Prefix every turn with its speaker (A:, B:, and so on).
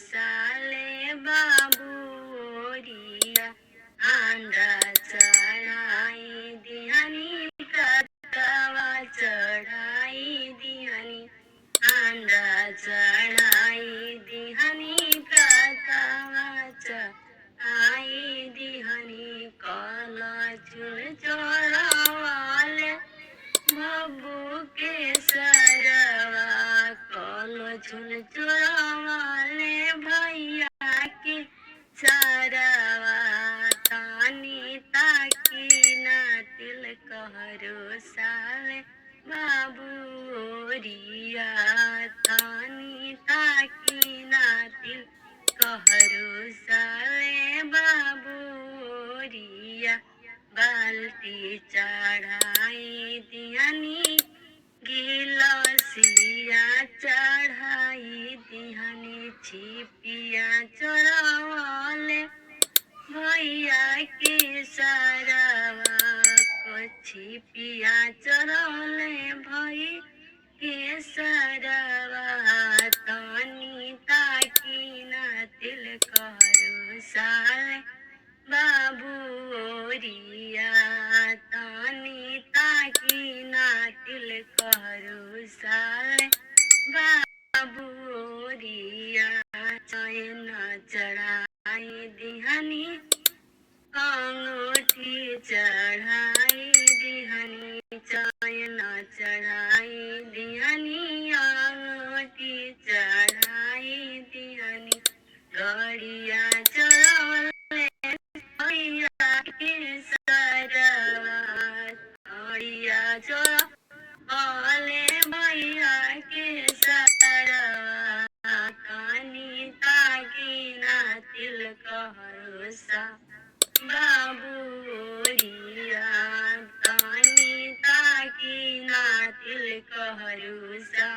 A: साले बाबूरिया आंदा चढ़ाई दिहनी कतवा चढ़ाई दिहनी आंदा चढ़ाई दिहनी कतवा चढ़ाई दिहनी कल चुन चोरवाले बबू के सरवा कल चुन चोरवाले भैया के सरवा तानी ताकी ना तिल कहरो साले बाबूरिया तानी ताकी ना तिल कहरो साले बाबूरिया बाल्टी चढ़ाई दिहनी गिलसिया चढ़ाई दिहनी छिपिया चढ़ावले भैया के सरवा को छिपिया चढ़ले भई के सरवा तानी ताकी ना तिल करो साले बाबूरिया तानी ताकी ना तिल करो साले बाबूरिया चैन चढ़ाई दिहनी अंगूठी चढ़ाई दिहनी चैन चढ़ाई दिहनी अंगूठी चढ़ाई दिहनी गड़िया चढ़ले भैया के सरवा गड़िया चढ़ले भैया के सरवा तानी ताकी ना तिल कहरो सा बाबूरिया तानी ताकी ना तिल कहरो सा